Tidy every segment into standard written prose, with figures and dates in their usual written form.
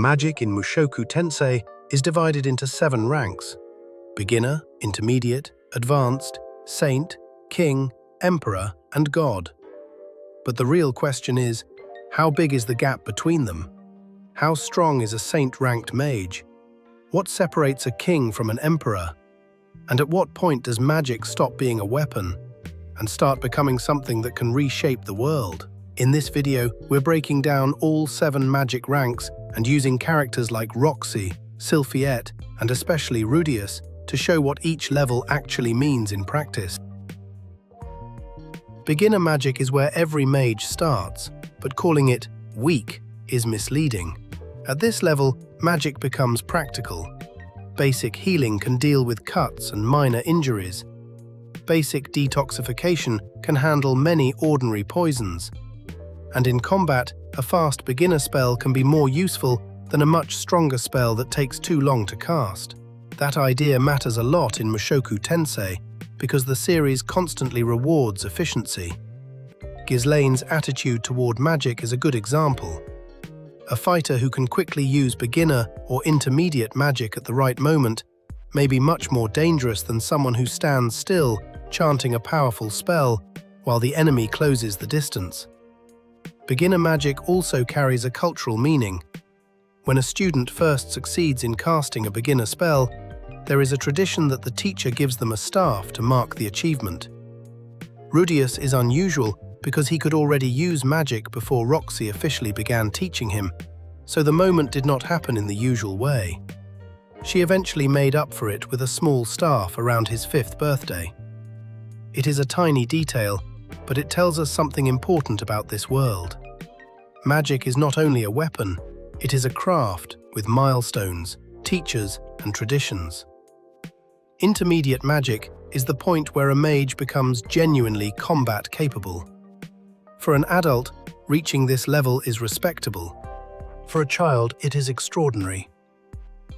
Magic in Mushoku Tensei is divided into 7 ranks: beginner, intermediate, advanced, saint, king, emperor, and god. But the real question is, how big is the gap between them? How strong is a saint-ranked mage? What separates a king from an emperor? And at what point does magic stop being a weapon and start becoming something that can reshape the world? In this video, we're breaking down all 7 magic ranks and using characters like Roxy, Sylphiette, and especially Rudeus to show what each level actually means in practice. Beginner magic is where every mage starts, but calling it weak is misleading. At this level, magic becomes practical. Basic healing can deal with cuts and minor injuries. Basic detoxification can handle many ordinary poisons. And in combat, a fast beginner spell can be more useful than a much stronger spell that takes too long to cast. That idea matters a lot in Mushoku Tensei because the series constantly rewards efficiency. Ghislaine's attitude toward magic is a good example. A fighter who can quickly use beginner or intermediate magic at the right moment may be much more dangerous than someone who stands still, chanting a powerful spell, while the enemy closes the distance. Beginner magic also carries a cultural meaning. When a student first succeeds in casting a beginner spell, there is a tradition that the teacher gives them a staff to mark the achievement. Rudeus is unusual because he could already use magic before Roxy officially began teaching him, so the moment did not happen in the usual way. She eventually made up for it with a small staff around his 5th birthday. It is a tiny detail, but it tells us something important about this world. Magic is not only a weapon, it is a craft with milestones, teachers, and traditions. Intermediate magic is the point where a mage becomes genuinely combat capable. For an adult, reaching this level is respectable. For a child, it is extraordinary.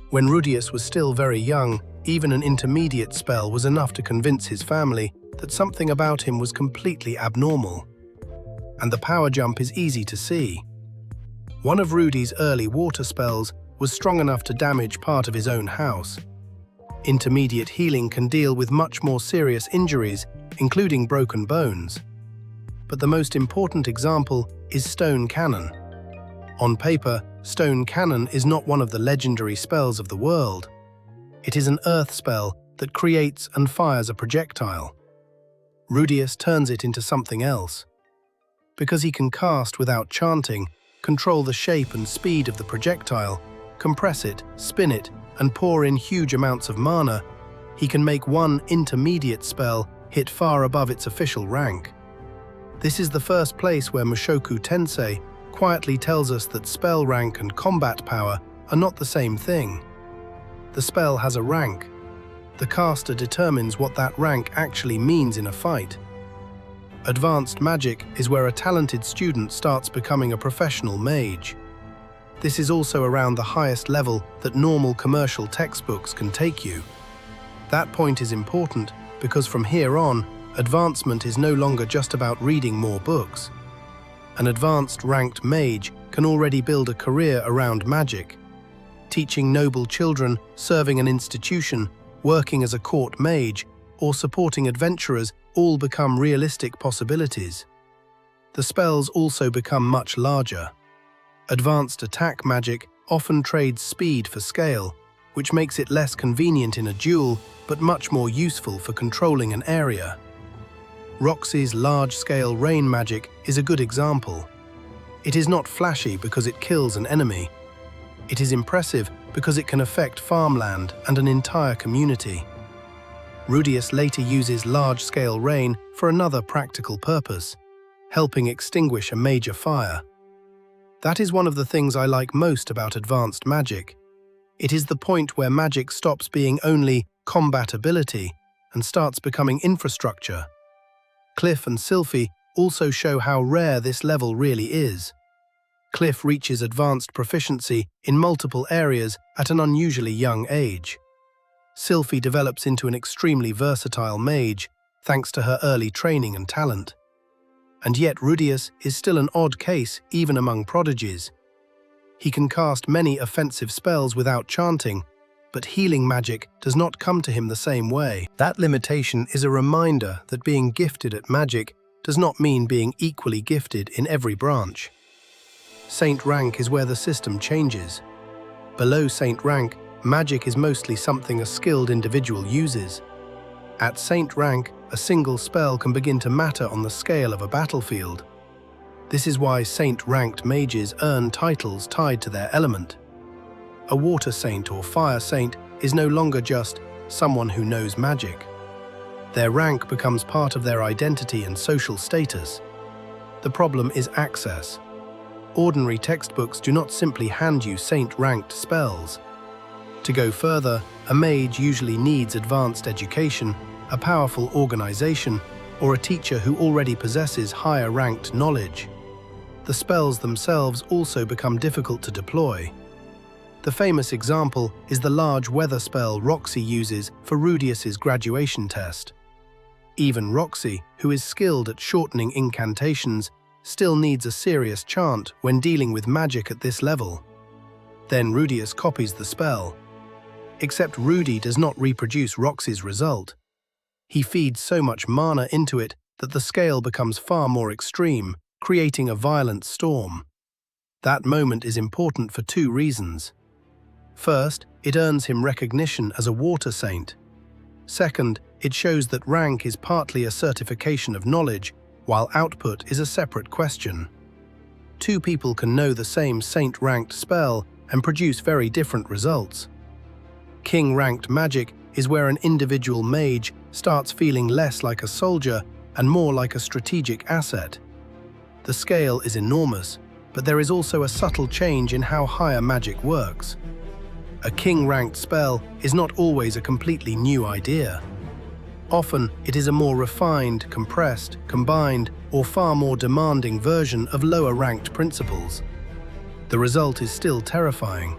When Rudeus was still very young, even an intermediate spell was enough to convince his family that something about him was completely abnormal. And the power jump is easy to see. One of Rudy's early water spells was strong enough to damage part of his own house. Intermediate healing can deal with much more serious injuries, including broken bones. But the most important example is Stone Cannon. On paper, Stone Cannon is not one of the legendary spells of the world. It is an earth spell that creates and fires a projectile. Rudeus turns it into something else. Because he can cast without chanting, control the shape and speed of the projectile, compress it, spin it, and pour in huge amounts of mana, he can make one intermediate spell hit far above its official rank. This is the first place where Mushoku Tensei quietly tells us that spell rank and combat power are not the same thing. The spell has a rank. The caster determines what that rank actually means in a fight. Advanced magic is where a talented student starts becoming a professional mage. This is also around the highest level that normal commercial textbooks can take you. That point is important because from here on, advancement is no longer just about reading more books. An advanced ranked mage can already build a career around magic. Teaching noble children, serving an institution, working as a court mage, or supporting adventurers all become realistic possibilities. The spells also become much larger. Advanced attack magic often trades speed for scale, which makes it less convenient in a duel, but much more useful for controlling an area. Roxy's large-scale rain magic is a good example. It is not flashy because it kills an enemy. It is impressive because it can affect farmland and an entire community. Rudeus later uses large-scale rain for another practical purpose, helping extinguish a major fire. That is one of the things I like most about advanced magic. It is the point where magic stops being only combat ability and starts becoming infrastructure. Cliff and Sylphie also show how rare this level really is. Cliff reaches advanced proficiency in multiple areas at an unusually young age. Sylphie develops into an extremely versatile mage thanks to her early training and talent. And yet Rudeus is still an odd case even among prodigies. He can cast many offensive spells without chanting, but healing magic does not come to him the same way. That limitation is a reminder that being gifted at magic does not mean being equally gifted in every branch. Saint rank is where the system changes. Below Saint rank, magic is mostly something a skilled individual uses. At Saint rank, a single spell can begin to matter on the scale of a battlefield. This is why Saint-ranked mages earn titles tied to their element. A water saint or fire saint is no longer just someone who knows magic. Their rank becomes part of their identity and social status. The problem is access. Ordinary textbooks do not simply hand you saint-ranked spells. To go further, a mage usually needs advanced education, a powerful organization, or a teacher who already possesses higher-ranked knowledge. The spells themselves also become difficult to deploy. The famous example is the large weather spell Roxy uses for Rudeus's graduation test. Even Roxy, who is skilled at shortening incantations, still needs a serious chant when dealing with magic at this level. Then Rudeus copies the spell. Except Rudy does not reproduce Roxy's result. He feeds so much mana into it that the scale becomes far more extreme, creating a violent storm. That moment is important for two reasons. First, it earns him recognition as a water saint. Second, it shows that rank is partly a certification of knowledge, while output is a separate question. Two people can know the same saint-ranked spell and produce very different results. King-ranked magic is where an individual mage starts feeling less like a soldier and more like a strategic asset. The scale is enormous, but there is also a subtle change in how higher magic works. A king-ranked spell is not always a completely new idea. Often, it is a more refined, compressed, combined, or far more demanding version of lower-ranked principles. The result is still terrifying.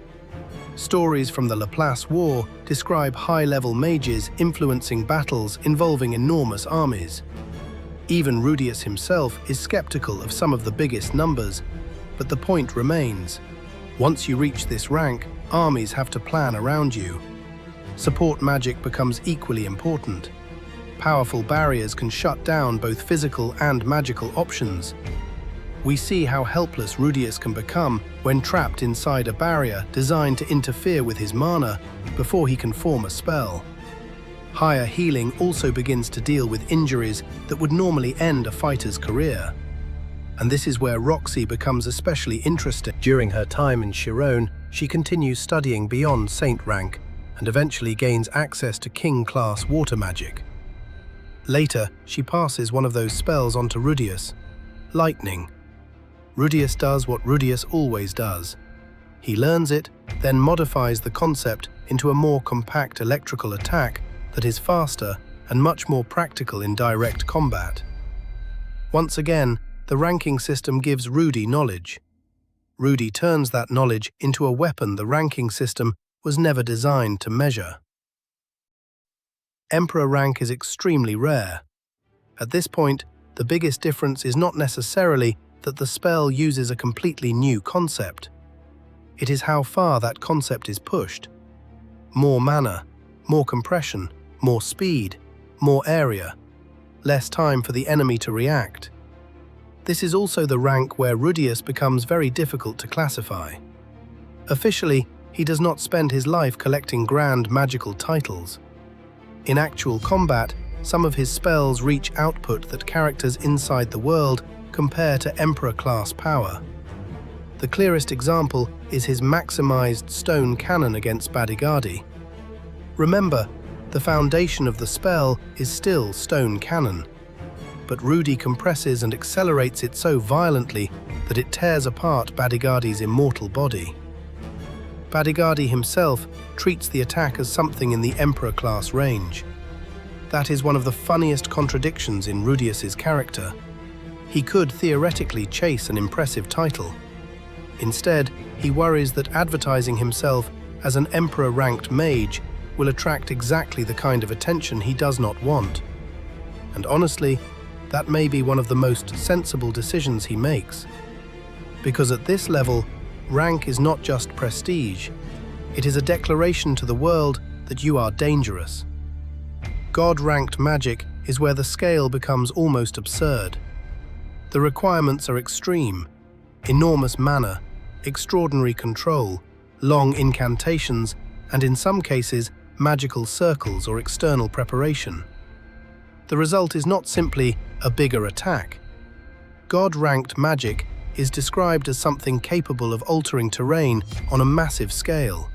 Stories from the Laplace War describe high-level mages influencing battles involving enormous armies. Even Rudeus himself is skeptical of some of the biggest numbers, but the point remains. Once you reach this rank, armies have to plan around you. Support magic becomes equally important. Powerful barriers can shut down both physical and magical options. We see how helpless Rudeus can become when trapped inside a barrier designed to interfere with his mana before he can form a spell. Higher healing also begins to deal with injuries that would normally end a fighter's career. And this is where Roxy becomes especially interesting. During her time in Chiron, she continues studying beyond Saint rank and eventually gains access to King-class water magic. Later, she passes one of those spells onto Rudeus, lightning. Rudeus does what Rudeus always does. He learns it, then modifies the concept into a more compact electrical attack that is faster and much more practical in direct combat. Once again, the ranking system gives Rudy knowledge. Rudy turns that knowledge into a weapon the ranking system was never designed to measure. Emperor rank is extremely rare. At this point, the biggest difference is not necessarily that the spell uses a completely new concept. It is how far that concept is pushed. More mana, more compression, more speed, more area, less time for the enemy to react. This is also the rank where Rudeus becomes very difficult to classify. Officially, he does not spend his life collecting grand magical titles. In actual combat, some of his spells reach output that characters inside the world compare to Emperor-class power. The clearest example is his maximized stone cannon against Bodyguardi. Remember, the foundation of the spell is still stone cannon, but Rudy compresses and accelerates it so violently that it tears apart Bodyguardi's immortal body. Bodyguardi himself treats the attack as something in the Emperor-class range. That is one of the funniest contradictions in Rudeus's character. He could theoretically chase an impressive title. Instead, he worries that advertising himself as an Emperor-ranked mage will attract exactly the kind of attention he does not want. And honestly, that may be one of the most sensible decisions he makes. Because at this level, Rank is not just prestige. It is a declaration to the world that you are dangerous. God-ranked magic is where the scale becomes almost absurd. The requirements are extreme: enormous mana, extraordinary control, long incantations, and in some cases, magical circles or external preparation. The result is not simply a bigger attack. God-ranked magic is described as something capable of altering terrain on a massive scale.